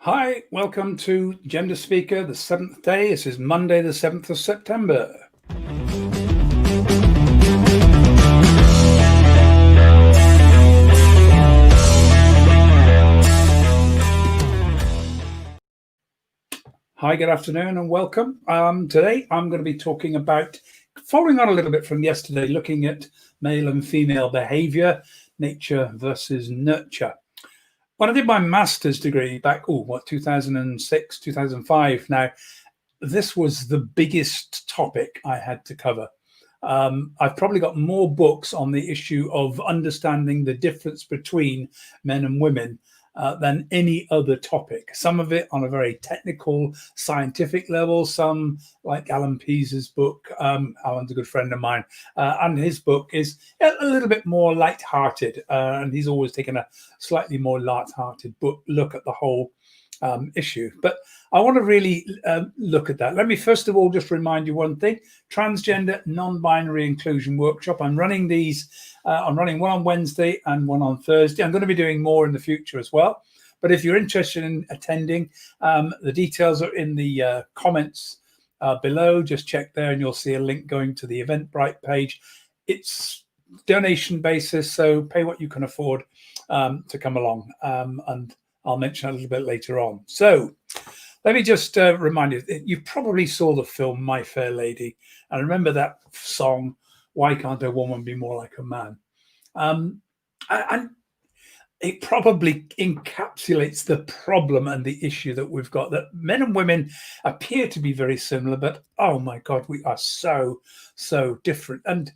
Hi, welcome to GenderSpeaker, the 7th day. This is Monday, the 7th of September. Hi, good afternoon and welcome. Today I'm going to be talking about, following on a little bit from yesterday, looking at male and female behaviour, nature versus nurture. When I did my master's degree back, 2006, 2005 now, this was the biggest topic I had to cover. I've probably got more books on the issue of understanding the difference between men and women than any other topic. Some of it on a very technical, scientific level, some like Alan Pease's book. Alan's a good friend of mine, and his book is a little bit more light-hearted, and he's always taken a slightly more light-hearted look at the whole issue. But I want to really look at that. Let me first of all just remind you one thing: transgender non-binary inclusion workshop. I'm running these. I'm running one on Wednesday and one on Thursday. I'm going to be doing more in the future as well. But if you're interested in attending, the details are in the comments below. Just check there and you'll see a link going to the Eventbrite page. It's donation basis, so pay what you can afford to come along. And I'll mention a little bit later on. So let me just remind you, you probably saw the film My Fair Lady. And remember that song, Why Can't a Woman Be More Like a Man? And it probably encapsulates the problem and the issue that we've got, that men and women appear to be very similar, but oh my God, we are so different. And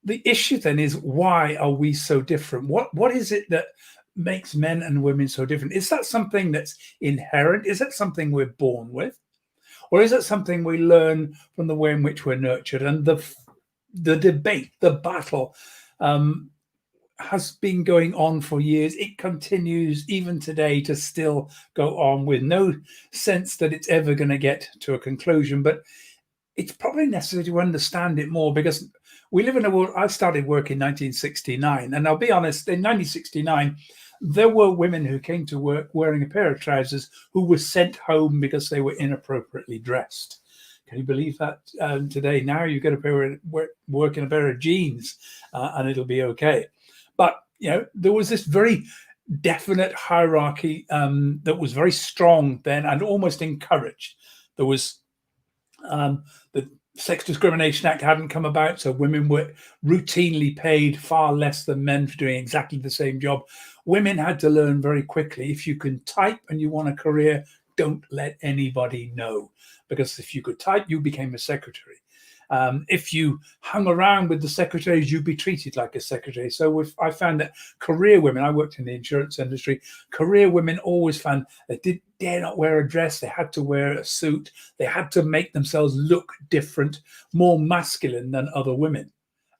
the issue then is, why are we so different? What is it that makes men and women so different? Is that something that's inherent? Is that something we're born with? Or is it something we learn from the way in which we're nurtured? And the debate, the battle has been going on for years. It continues even today to still go on, with no sense that it's ever going to get to a conclusion. But it's probably necessary to understand it more, because we live in a world. I started work in 1969, and I'll be honest, in 1969, there were women who came to work wearing a pair of trousers who were sent home because they were inappropriately dressed. Can you believe that? Today, now you get work in a pair of jeans and it'll be okay. But, there was this very definite hierarchy that was very strong then and almost encouraged. There was the Sex Discrimination Act hadn't come about, so women were routinely paid far less than men for doing exactly the same job. Women had to learn very quickly, if you can type and you want a career, don't let anybody know. Because if you could type, you became a secretary. If you hung around with the secretaries, you'd be treated like a secretary. So I found that career women, I worked in the insurance industry, career women always found they dare not wear a dress. They had to wear a suit. They had to make themselves look different, more masculine than other women.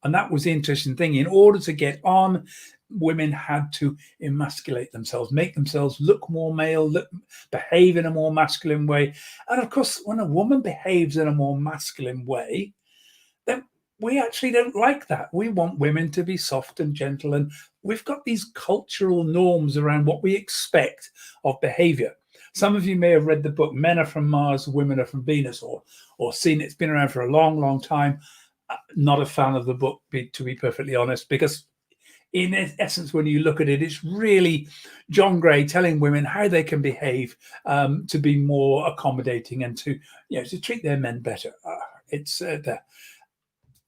And that was the interesting thing. In order to get on, women had to emasculate themselves, make themselves look more male, behave in a more masculine way. And of course, when a woman behaves in a more masculine way, then we actually don't like that. We want women to be soft and gentle. And we've got these cultural norms around what we expect of behavior. Some of you may have read the book Men Are From Mars, Women Are From Venus, or seen it. It's been around for a long time. Not a fan of the book, to be perfectly honest, because in essence, when you look at it, it's really John Gray telling women how they can behave to be more accommodating and to treat their men better.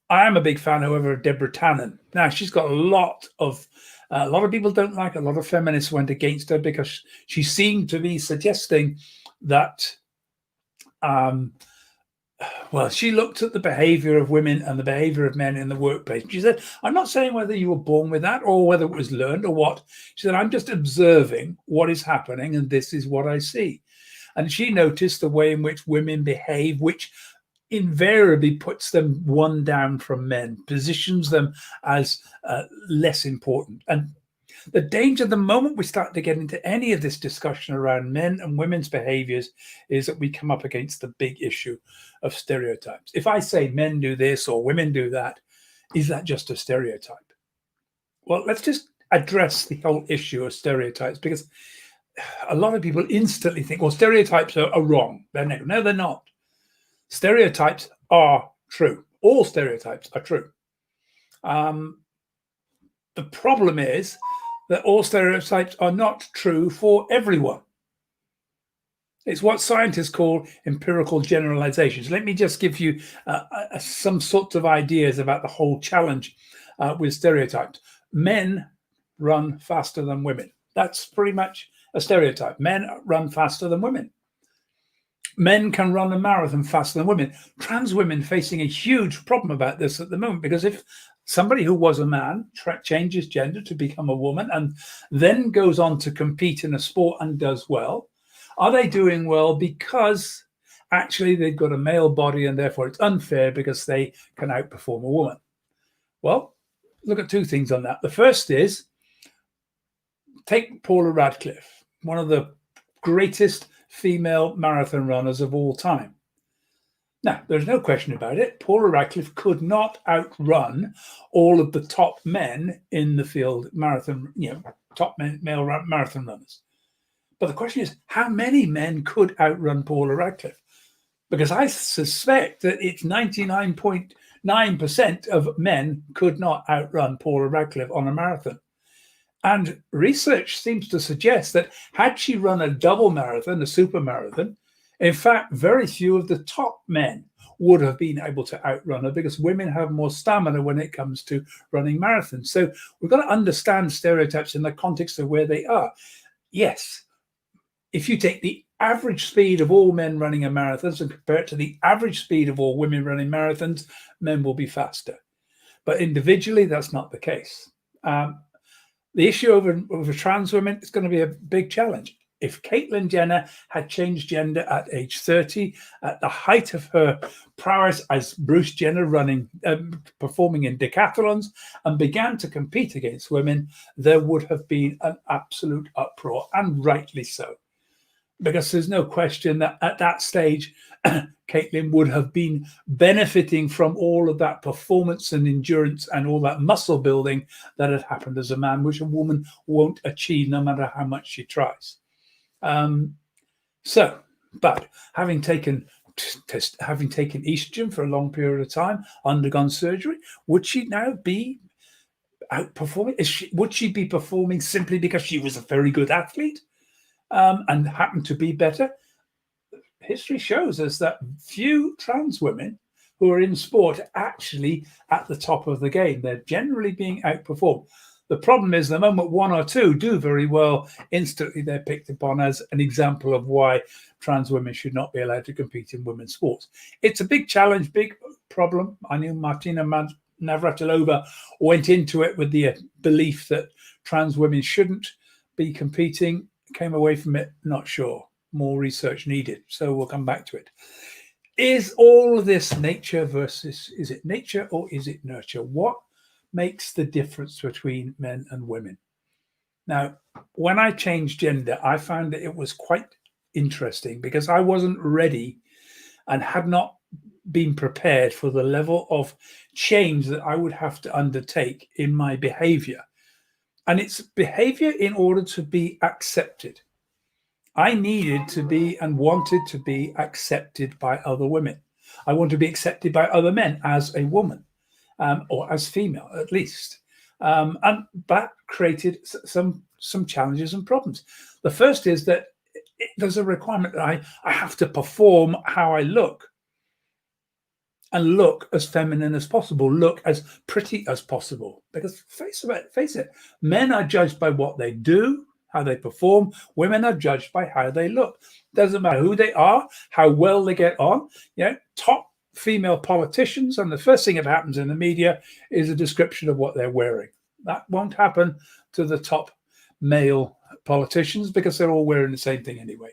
I am a big fan, however, of Deborah Tannen. Now, she's got a lot of people don't like her. A lot of feminists went against her because she seemed to be suggesting that she looked at the behavior of women and the behavior of men in the workplace. She said, I'm not saying whether you were born with that or whether it was learned or what. She said, I'm just observing what is happening, and this is what I see. And she noticed the way in which women behave, which invariably puts them one down from men, positions them as less important. And the danger, the moment we start to get into any of this discussion around men and women's behaviors, is that we come up against the big issue of stereotypes. If I say men do this or women do that, is that just a stereotype? Well, let's just address the whole issue of stereotypes, because a lot of people instantly think, well, stereotypes are wrong. They're negative. No, they're not. Stereotypes are true. All stereotypes are true. The problem is that all stereotypes are not true for everyone. It's what scientists call empirical generalizations. Let me just give you some sorts of ideas about the whole challenge with stereotypes. Men run faster than women. That's pretty much a stereotype. Men run faster than women. Men can run a marathon faster than women. Trans women facing a huge problem about this at the moment, because if somebody who was a man changes gender to become a woman and then goes on to compete in a sport and does well, are they doing well because actually they've got a male body and therefore it's unfair because they can outperform a woman? Well, look at two things on that. The first is, take Paula Radcliffe, one of the greatest female marathon runners of all time. Now, there's no question about it. Paula Radcliffe could not outrun all of the top men in the field, marathon, top male marathon runners. But the question is, how many men could outrun Paula Radcliffe? Because I suspect that it's 99.9% of men could not outrun Paula Radcliffe on a marathon. And research seems to suggest that had she run a double marathon, a super marathon, in fact, very few of the top men would have been able to outrun her, because women have more stamina when it comes to running marathons. So we've got to understand stereotypes in the context of where they are. Yes, if you take the average speed of all men running a marathon and compare it to the average speed of all women running marathons, men will be faster. But individually, that's not the case. The issue over trans women is going to be a big challenge. If Caitlyn Jenner had changed gender at age 30, at the height of her prowess as Bruce Jenner, performing in decathlons, and began to compete against women, there would have been an absolute uproar, and rightly so. Because there's no question that at that stage, Caitlyn would have been benefiting from all of that performance and endurance and all that muscle building that had happened as a man, which a woman won't achieve no matter how much she tries. But having taken estrogen for a long period of time, undergone surgery, would she now be outperforming? Would she be performing simply because she was a very good athlete and happened to be better? History shows us that few trans women who are in sport are actually at the top of the game. They're generally being outperformed. The problem is the moment one or two do very well, instantly they're picked upon as an example of why trans women should not be allowed to compete in women's sports. It's a big challenge, big problem. I knew Martina Navratilova went into it with the belief that trans women shouldn't be competing, came away from it not sure. More research needed. So we'll come back to it. Is all of this nature versus, is it nature or is it nurture? What makes the difference between men and women? Now, when I changed gender, I found that it was quite interesting because I wasn't ready and had not been prepared for the level of change that I would have to undertake in my behavior. And it's behavior in order to be accepted. I needed to be and wanted to be accepted by other women. I want to be accepted by other men as a woman, or as female at least. And that created some challenges and problems. The first is that there's a requirement that I have to perform how I look, and look as feminine as possible, look as pretty as possible. Because face it, men are judged by what they do, how they perform. Women are judged by how they look. Doesn't matter who they are, how well they get on. Top female politicians, and the first thing that happens in the media is a description of what they're wearing. That won't happen to the top male politicians because they're all wearing the same thing anyway.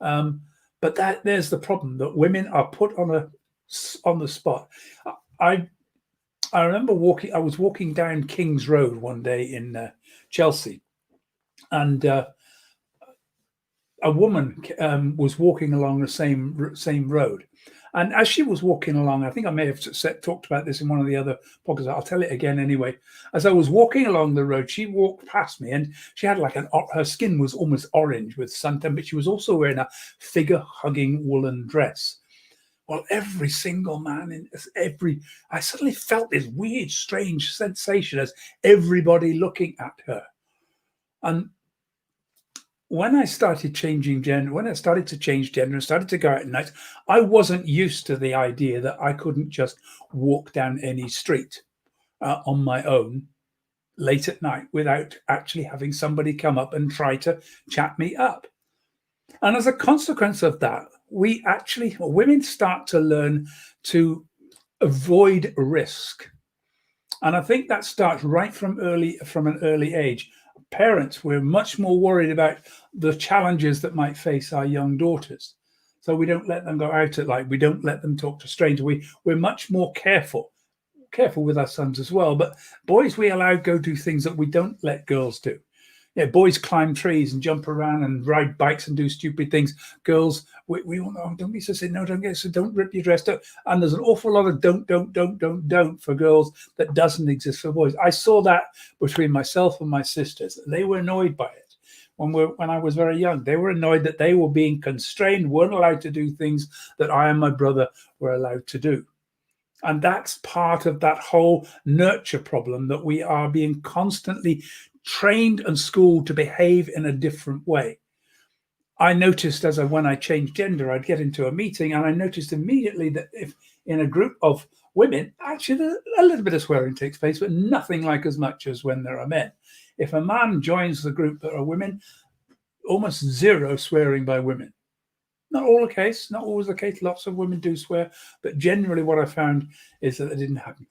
But there's the problem, that women are put on the spot. I remember I was walking down King's Road one day in Chelsea, and a woman was walking along the same road, And as she was walking along, I think I may have talked about this in one of the other podcasts. I'll tell it again anyway. As I was walking along the road, she walked past me, and she had like her skin was almost orange with suntan, but she was also wearing a figure-hugging woolen dress. Well, every single man I suddenly felt this weird, strange sensation as everybody looking at her. And when I started changing gender, when I started to change gender and started to go out at night, I wasn't used to the idea that I couldn't just walk down any street on my own late at night without actually having somebody come up and try to chat me up. And as a consequence of that, women start to learn to avoid risk. And I think that starts right from an early age. Parents, we're much more worried about the challenges that might face our young daughters. So we don't let them go out at night. We don't let them talk to strangers. We're much more careful with our sons as well. But boys, we allow go do things that we don't let girls do. Yeah, boys climb trees and jump around and ride bikes and do stupid things. Girls, we all know, don't be so silly. No, don't get so. Don't rip your dress. And there's an awful lot of don't for girls that doesn't exist for boys. I saw that between myself and my sisters. They were annoyed by it when I was very young. They were annoyed that they were being constrained, weren't allowed to do things that I and my brother were allowed to do. And that's part of that whole nurture problem, that we are being constantly trained and schooled to behave in a different way. I noticed when I changed gender, I'd get into a meeting and I noticed immediately that if in a group of women, actually a little bit of swearing takes place, but nothing like as much as when there are men. If a man joins the group that are women, almost zero swearing by women. Not always the case. Lots of women do swear, but generally what I found is that it didn't happen.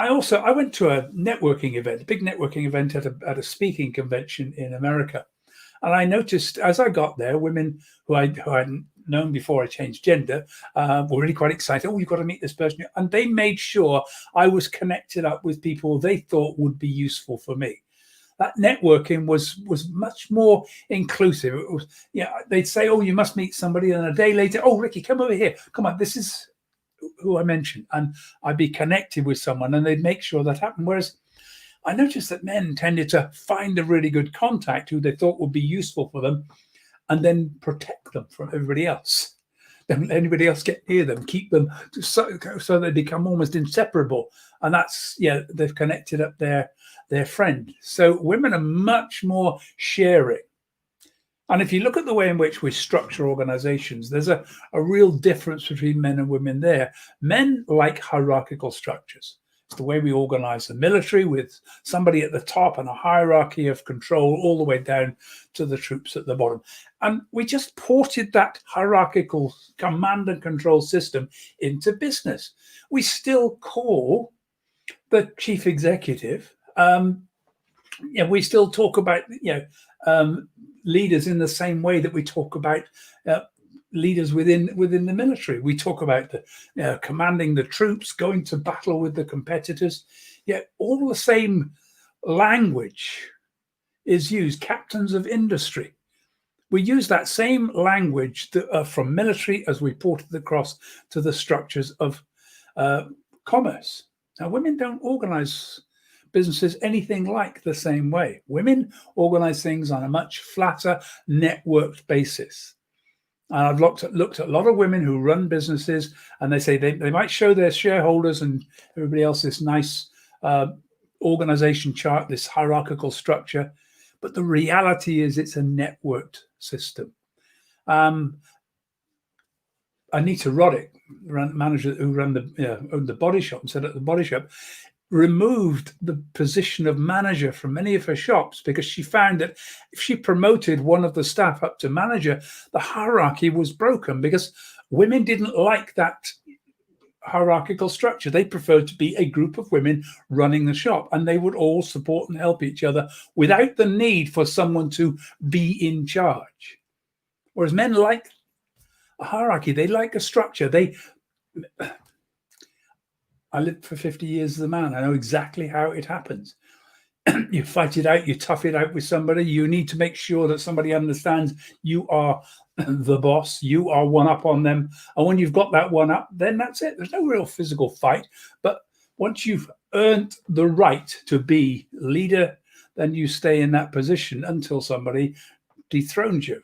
I went to a networking event, a big networking event at a speaking convention in America. And I noticed as I got there, women who I hadn't known before I changed gender were really quite excited. Oh, you've got to meet this person. And they made sure I was connected up with people they thought would be useful for me. That networking was much more inclusive. It was, they'd say, oh, you must meet somebody. And a day later, oh, Rikki, come over here. Come on, this is who I mentioned. And I'd be connected with someone and they'd make sure that happened. Whereas I noticed that men tended to find a really good contact who they thought would be useful for them and then protect them from everybody else. Don't let anybody else get near them, keep them so they become almost inseparable. And that's, they've connected up their friend. So women are much more sharing. And if you look at the way in which we structure organizations, there's a real difference between men and women there. Men like hierarchical structures. It's the way we organize the military, with somebody at the top and a hierarchy of control all the way down to the troops at the bottom. And we just ported that hierarchical command and control system into business. We still call the chief executive, we still talk about leaders in the same way that we talk about leaders within the military. We talk about the commanding the troops, going to battle with the competitors. Yet all the same language is used. Captains of industry. We use that same language from military as we ported across to the structures of commerce. Now, women don't organize businesses anything like the same way. Women organize things on a much flatter, networked basis. And I've looked at a lot of women who run businesses, and they say they might show their shareholders and everybody else this nice organization chart, this hierarchical structure. But the reality is it's a networked system. Anita Roddick, manager who owned the body shop and set up the body shop, removed the position of manager from many of her shops because she found that if she promoted one of the staff up to manager, the hierarchy was broken because women didn't like that hierarchical structure. They preferred to be a group of women running the shop, and they would all support and help each other without the need for someone to be in charge. Whereas men like a hierarchy, they like a structure. I lived for 50 years as a man. I know exactly how it happens. you fight it out, you tough it out with somebody. You need to make sure that somebody understands you are the boss, you are one up on them. And when you've got that one up, then that's it. There's no real physical fight. But once you've earned the right to be leader, then you stay in that position until somebody dethrones you.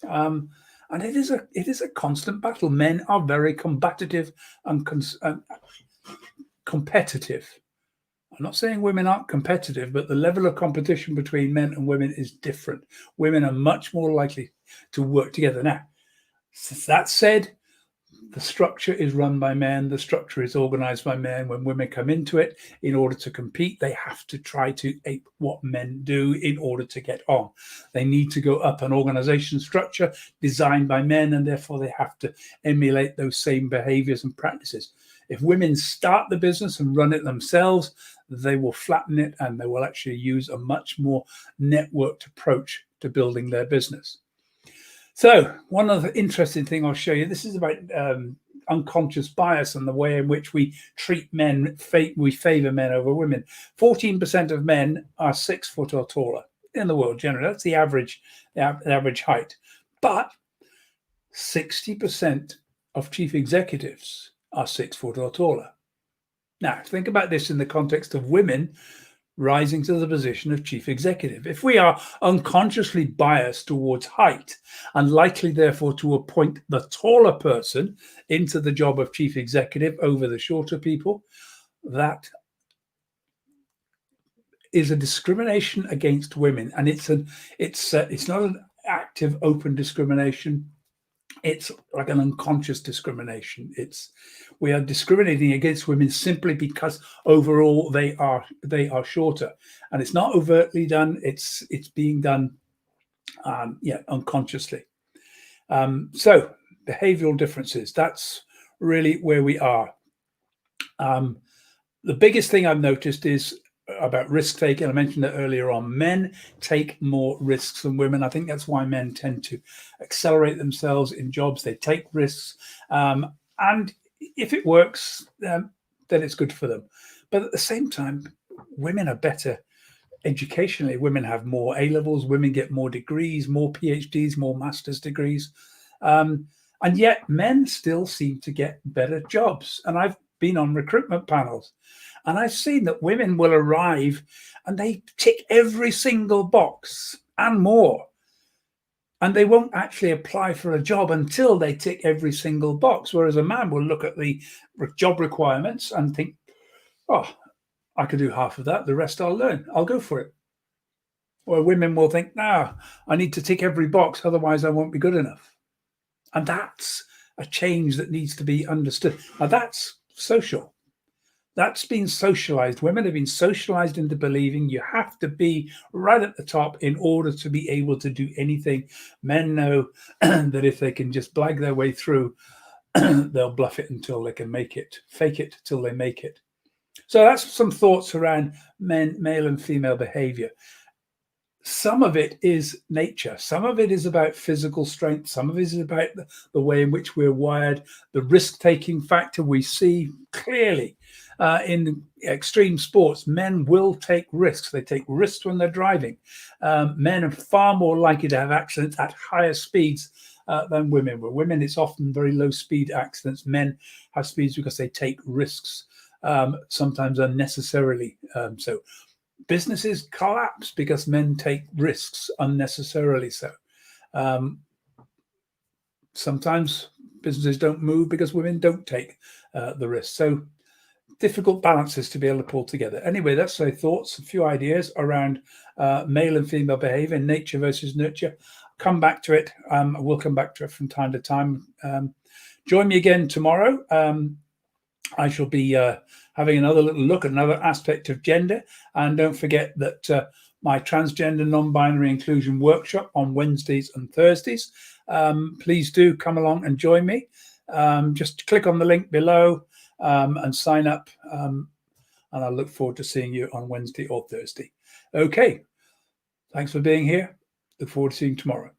And it is a constant battle. Men are very combative and competitive. I'm not saying women aren't competitive, but the level of competition between men and women is different. Women are much more likely to work together. Now, that said, the structure is run by men. The structure is organized by men. When women come into it, in order to compete, they have to try to ape what men do in order to get on. They need to go up an organization structure designed by men, and therefore they have to emulate those same behaviors and practices. If women start the business and run it themselves, they will flatten it, and they will actually use a much more networked approach to building their business. So one other interesting thing I'll show you, this is about unconscious bias and the way in which we treat men. We favor men over women. 14% of men are 6 foot or taller in the world generally. That's the average height. But 60% of chief executives are 6 foot or taller. Now, think about this in the context of women rising to the position of chief executive. If we are unconsciously biased towards height and likely, therefore, to appoint the taller person into the job of chief executive over the shorter people, that is a discrimination against women. And it's not an active, open discrimination. It's like an unconscious discrimination. We are discriminating against women simply because overall they are shorter, and it's not overtly done. It's being done, unconsciously. So behavioral differences. That's really where we are. The biggest thing I've noticed is about risk taking. I mentioned it earlier on. Men take more risks than women. I think that's why men tend to accelerate themselves in jobs. They take risks, and if it works, then it's good for them. But at the same time, women are better educationally. Women have more A-levels. Women get more degrees, more PhDs, more master's degrees, and yet men still seem to get better jobs. And I've been on recruitment panels, and I've seen that women will arrive and they tick every single box and more. And they won't actually apply for a job until they tick every single box. Whereas a man will look at the job requirements and think, oh, I could do half of that. The rest I'll learn. I'll go for it. Or women will think, no, I need to tick every box. Otherwise, I won't be good enough. And that's a change that needs to be understood. Now, that's social. That's been socialized. Women have been socialized into believing you have to be right at the top in order to be able to do anything. Men know that if they can just blag their way through, they'll bluff it until they can make it, fake it till they make it. So that's some thoughts around male and female behavior. Some of it is nature. Some of it is about physical strength. Some of it is about the way in which we're wired. The risk-taking factor we see clearly in extreme sports. Men will take risks. They take risks when they're driving. Men are far more likely to have accidents at higher speeds than women. With women, it's often very low-speed accidents. Men have speeds because they take risks, sometimes unnecessarily so. Businesses collapse because men take risks unnecessarily so. Sometimes businesses don't move because women don't take the risk. So difficult balances to be able to pull together. Anyway, that's my thoughts, a few ideas around male and female behavior, nature versus nurture. Come back to it. We'll come back to it from time to time. Join me again tomorrow. I shall be having another little look at another aspect of gender. And don't forget that my transgender non-binary inclusion workshop on Wednesdays and Thursdays. Please do come along and join me. Just click on the link below and sign up. And I look forward to seeing you on Wednesday or Thursday. Okay. Thanks for being here. Look forward to seeing you tomorrow.